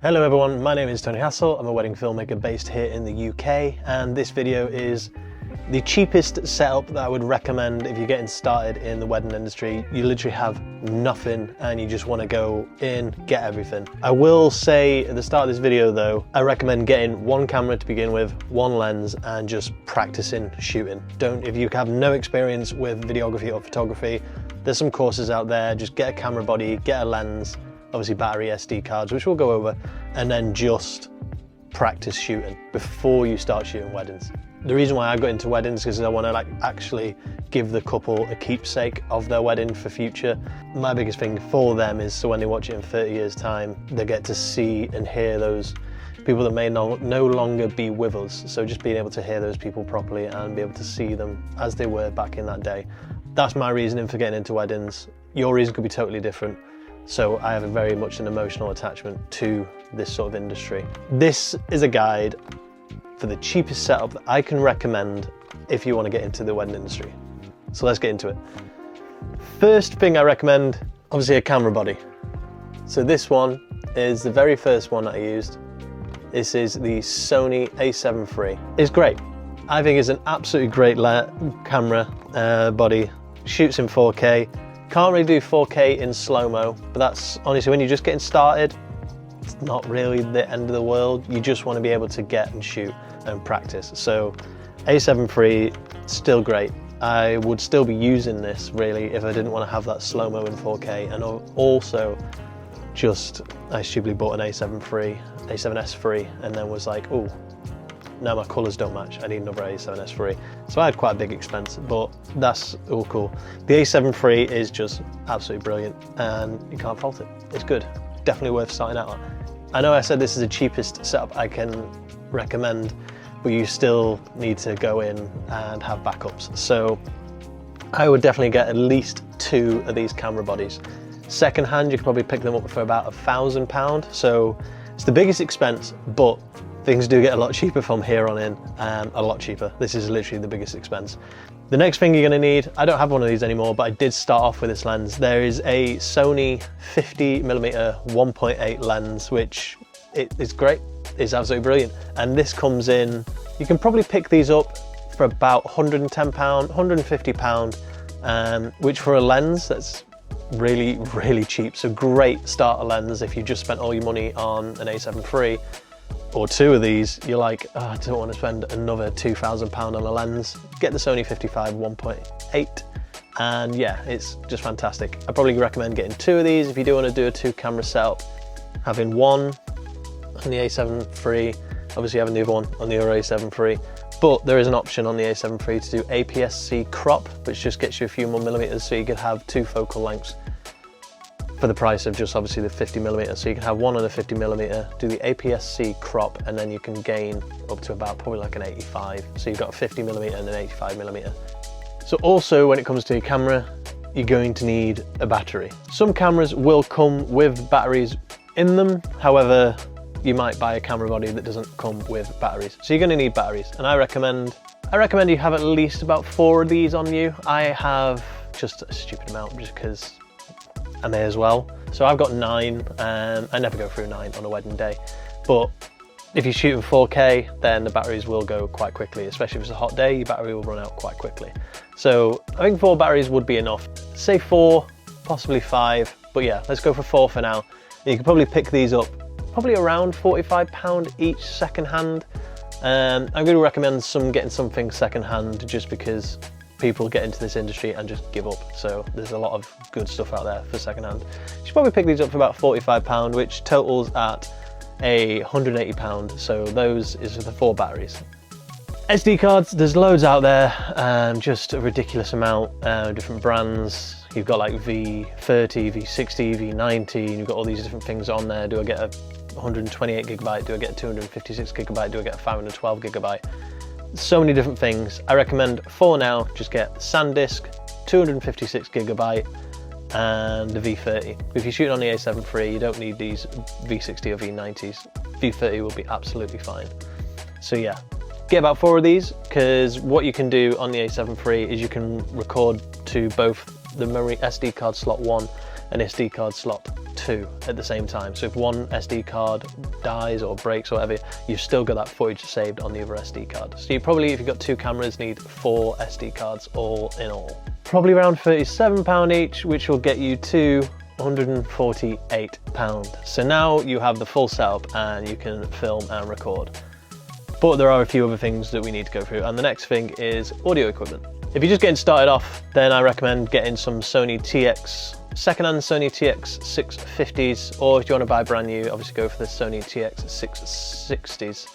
Hello everyone, my name is Tony Hassel. I'm a wedding filmmaker based here in the UK, and this video is the cheapest setup that I would recommend if you're getting started in the wedding industry. You literally have nothing and you just want to go in, get everything. I will say at the start of this video though, I recommend getting one camera to begin with, one lens, and just practicing shooting. If you have no experience with videography or photography, there's some courses out there. Just get a camera body, get a lens, obviously battery, SD cards, which we'll go over, and then just practice shooting before you start shooting weddings. The reason why I got into weddings is because I want to actually give the couple a keepsake of their wedding for future. My biggest thing for them is so when they watch it in 30 years time, they get to see and hear those people that may no longer be with us. So just being able to hear those people properly and be able to see them as they were back in that day. That's my reasoning for getting into weddings. Your reason could be totally different. So I have very much an emotional attachment to this sort of industry. This is a guide for the cheapest setup that I can recommend if you want to get into the wedding industry. So let's get into it. First thing I recommend, obviously a camera body. So this one is the very first one that I used. This is the Sony A7 III. It's great. I think it's an absolutely great camera body. Shoots in 4K. Can't really do 4K in slow-mo, but that's honestly when you're just getting started, it's not really the end of the world. You just want to be able to get and shoot and practice. So A7 III, still great. I would still be using this really if I didn't want to have that slow-mo in 4K. And also I stupidly bought an A7S III, and then was like, oh, now my colours don't match, I need another A7S III. So I had quite a big expense, but that's all cool. The A7 III is just absolutely brilliant and you can't fault it. It's good, definitely worth starting out on. I know I said this is the cheapest setup I can recommend, but you still need to go in and have backups. So I would definitely get at least 2 of these camera bodies. Second hand, you could probably pick them up for about £1,000. So it's the biggest expense, but things do get a lot cheaper from here on in, a lot cheaper. This is literally the biggest expense. The next thing you're gonna need, I don't have one of these anymore, but I did start off with this lens. There is a Sony 50mm 1.8 lens, which is great. It's absolutely brilliant. And this comes in, you can probably pick these up for about £110, £150, which for a lens, that's really, really cheap. So great starter lens if you just spent all your money on an A7 III. Or 2 of these, you're like, oh, I don't want to spend another £2,000 on a lens. Get the Sony 55 1.8, and yeah, it's just fantastic. I probably recommend getting 2 of these if you do want to do a 2-camera setup. Having one on the A7 III, obviously having the other one on the other A7 III, but there is an option on the A7 III to do APS-C crop, which just gets you a few more millimeters, so you could have 2 focal lengths for the price of just obviously the 50mm. So you can have one on a 50mm, do the APS-C crop, and then you can gain up to about probably like an 85. So you've got a 50mm and an 85mm. So also when it comes to your camera, you're going to need a battery. Some cameras will come with batteries in them. However, you might buy a camera body that doesn't come with batteries. So you're going to need batteries. And I recommend you have at least about 4 of these on you. I have just a stupid amount just because I may as well. So I've got 9, and I never go through 9 on a wedding day. But if you shoot in 4K, then the batteries will go quite quickly, especially if it's a hot day, your battery will run out quite quickly. So I think 4 batteries would be enough. Say 4, possibly 5, but yeah, let's go for 4 for now. And you can probably pick these up probably around £45 each second hand. I'm going to recommend getting something second hand just because people get into this industry and just give up. So there's a lot of good stuff out there for secondhand. You should probably pick these up for about £45, which totals at £180. So those is for the 4 batteries. SD cards, there's loads out there, just a ridiculous amount, different brands. You've got like V30, V60, V90, you've got all these different things on there. Do I get a 128GB? Do I get a 256GB? Do I get a 512GB? So many different things. I recommend for now, just get SanDisk, 256GB, and the V30. If you're shooting on the A7 III, you don't need these V60 or V90s. V30 will be absolutely fine. So yeah, get about 4 of these, because what you can do on the A7 III is you can record to both the memory SD card slot 1 and SD card slot two at the same time. So if one SD card dies or breaks or whatever, you've still got that footage saved on the other SD card. So you probably, if you've got two cameras, need 4 SD cards all in all. Probably around £37 each, which will get you to £148. So now you have the full setup and you can film and record. But there are a few other things that we need to go through, and the next thing is audio equipment. If you're just getting started off, then I recommend getting some secondhand Sony TX650s, or if you want to buy brand new, obviously go for the Sony TX660s.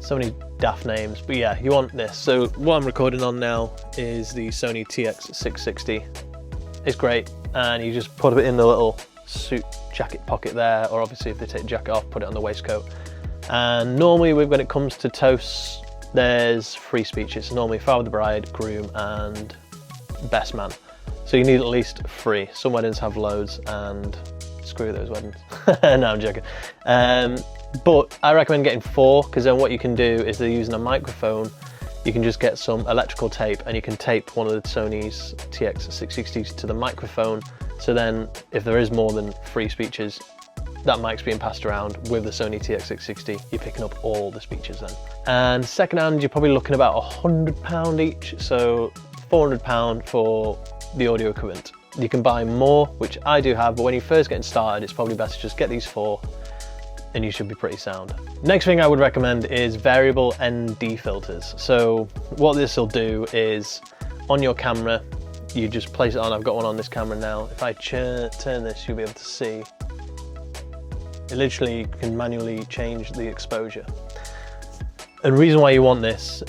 So many daft names, but yeah, you want this. So what I'm recording on now is the Sony TX660. It's great, and you just put it in the little suit jacket pocket there, or obviously if they take the jacket off, put it on the waistcoat. And normally when it comes to toasts, there's 3 speeches. Normally father of the bride, groom, and best man. So you need at least 3. Some weddings have loads, and screw those weddings. No, I'm joking. But I recommend getting 4, because then what you can do is they're using a microphone. You can just get some electrical tape and you can tape one of the Sony's TX660s to the microphone. So then if there is more than 3 speeches, that mic's being passed around with the Sony TX660, you're picking up all the speeches then. And secondhand, you're probably looking about £100 each, so £400 for the audio equipment. You can buy more, which I do have, but when you're first getting started, it's probably best to just get these 4 and you should be pretty sound. Next thing I would recommend is variable ND filters. So what this will do is on your camera, you just place it on. I've got one on this camera now. If I turn this, you'll be able to see. It literally can manually change the exposure. And the reason why you want this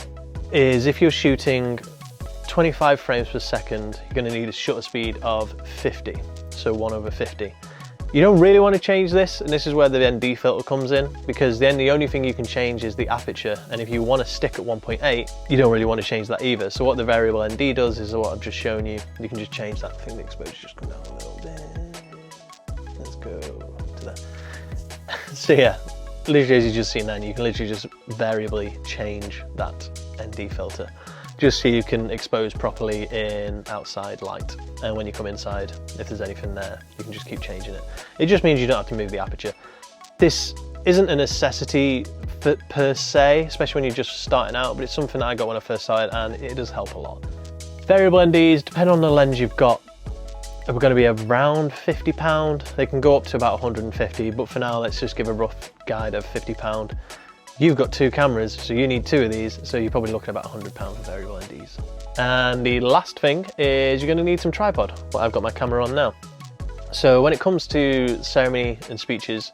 is if you're shooting 25 frames per second, you're going to need a shutter speed of 50, so 1/50. You don't really want to change this, and this is where the ND filter comes in, because then the only thing you can change is the aperture, and if you want to stick at 1.8, you don't really want to change that either. So what the variable ND does is what I've just shown you. You can just change that. I think the exposure just come down a little bit. Let's go to that. So yeah, literally as you just seen then, you can literally just variably change that ND filter, just so you can expose properly in outside light. And when you come inside, if there's anything there, you can just keep changing it. It just means you don't have to move the aperture. This isn't a necessity per se, especially when you're just starting out, but it's something that I got when I first started, and it does help a lot. Variable NDs, depending on the lens you've got, are going to be around £50. They can go up to about 150, but for now, let's just give a rough guide of £50. You've got 2 cameras, so you need 2 of these, so you're probably looking at about £100 for variable NDs. And the last thing is you're going to need some tripod, what I've got my camera on now. So when it comes to ceremony and speeches,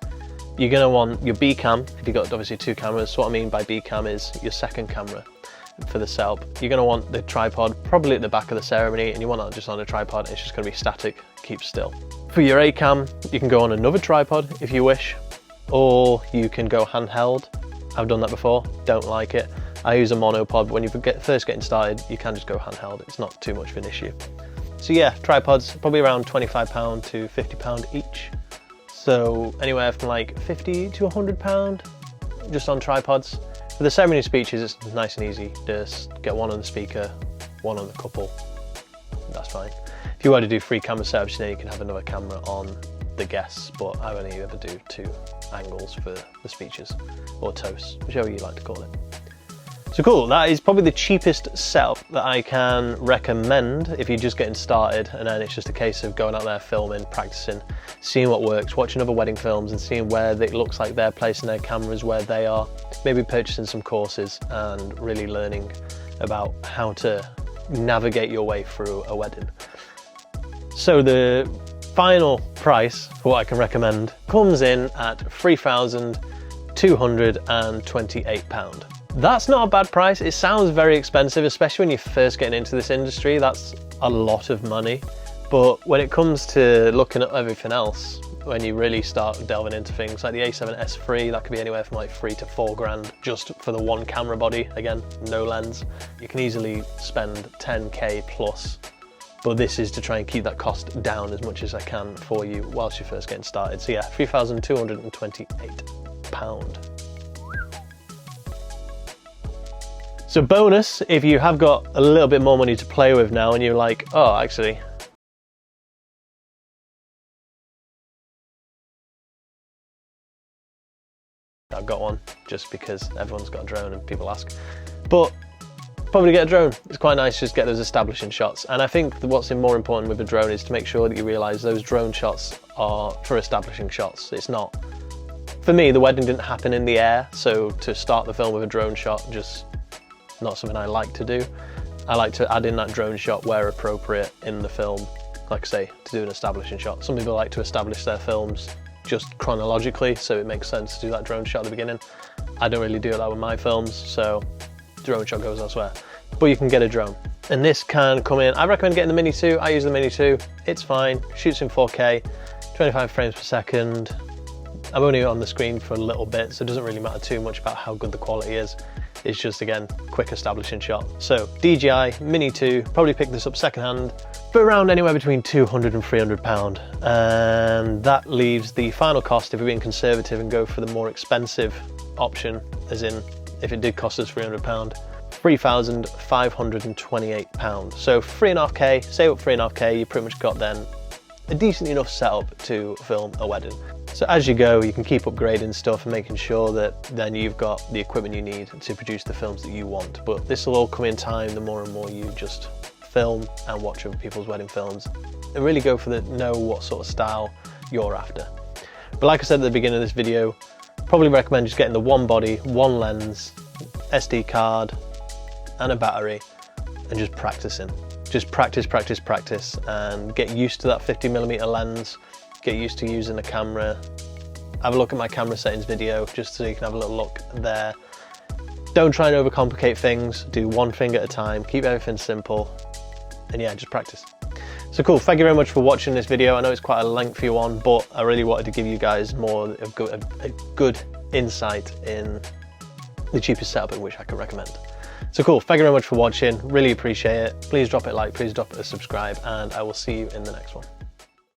you're going to want your B cam, if you've got obviously 2 cameras. So what I mean by B cam is your second camera for the setup. You're going to want the tripod probably at the back of the ceremony, and you want that just on a tripod. It's just going to be static, keep still. For your A cam, you can go on another tripod if you wish, or you can go handheld. I've done that before, don't like it. I use a monopod, but when you're first getting started, you can just go handheld. It's not too much of an issue. So yeah, tripods, probably around £25 to £50 each. So anywhere from like £50 to £100 just on tripods. For the ceremony speeches, it's nice and easy. Just get one on the speaker, one on the couple. That's fine. If you were to do 3 camera setups, then you can have another camera on the guests, but I only ever do 2 angles for the speeches, or toasts, whichever you like to call it. So cool, that is probably the cheapest setup that I can recommend if you're just getting started, and then it's just a case of going out there, filming, practicing, seeing what works, watching other wedding films and seeing where it looks like they're placing their cameras where they are, maybe purchasing some courses and really learning about how to navigate your way through a wedding. So the final price for what I can recommend comes in at £3,228. That's not a bad price. It sounds very expensive, especially when you're first getting into this industry. That's a lot of money. But when it comes to looking at everything else, when you really start delving into things like the A7S III, that could be anywhere from like 3 to 4 grand just for the one camera body. Again, no lens. You can easily spend 10K plus. But this is to try and keep that cost down as much as I can for you whilst you're first getting started. So yeah, £3,228. So bonus, if you have got a little bit more money to play with now and you're like, oh, actually, I've got one just because everyone's got a drone and people ask. But probably get a drone. It's quite nice to just get those establishing shots. And I think that what's more important with a drone is to make sure that you realise those drone shots are for establishing shots. It's not. For me, the wedding didn't happen in the air, so to start the film with a drone shot, just not something I like to do. I like to add in that drone shot where appropriate in the film, like I say, to do an establishing shot. Some people like to establish their films just chronologically, so it makes sense to do that drone shot at the beginning. I don't really do that with my films, so drone shot goes elsewhere. But you can get a drone. And this can come in, I recommend getting the Mini 2. I use the Mini 2, it's fine, shoots in 4K, 25 frames per second. I'm only on the screen for a little bit, so it doesn't really matter too much about how good the quality is. It's just, again, quick establishing shot. So DJI Mini 2, probably picked this up secondhand for around anywhere between £200 and £300. And that leaves the final cost, if we're being conservative and go for the more expensive option, as in if it did cost us £300, £3,528. So 3.5K, save up 3.5K, you pretty much got then a decent enough setup to film a wedding. So as you go, you can keep upgrading stuff and making sure that then you've got the equipment you need to produce the films that you want. But this will all come in time the more and more you just film and watch other people's wedding films and really go for know what sort of style you're after. But like I said at the beginning of this video, probably recommend just getting the one body, one lens, SD card and a battery and just practicing. Just practice, practice, practice and get used to that 50mm lens. Get used to using a camera. Have a look at my camera settings video just so you can have a little look there. Don't try and overcomplicate things. Do one thing at a time. Keep everything simple. And yeah, just practice. So cool, thank you very much for watching this video. I know it's quite a lengthy one, but I really wanted to give you guys more of a good insight in the cheapest setup in which I could recommend. So cool, thank you very much for watching. Really appreciate it. Please drop it a like, please drop it a subscribe, and I will see you in the next one.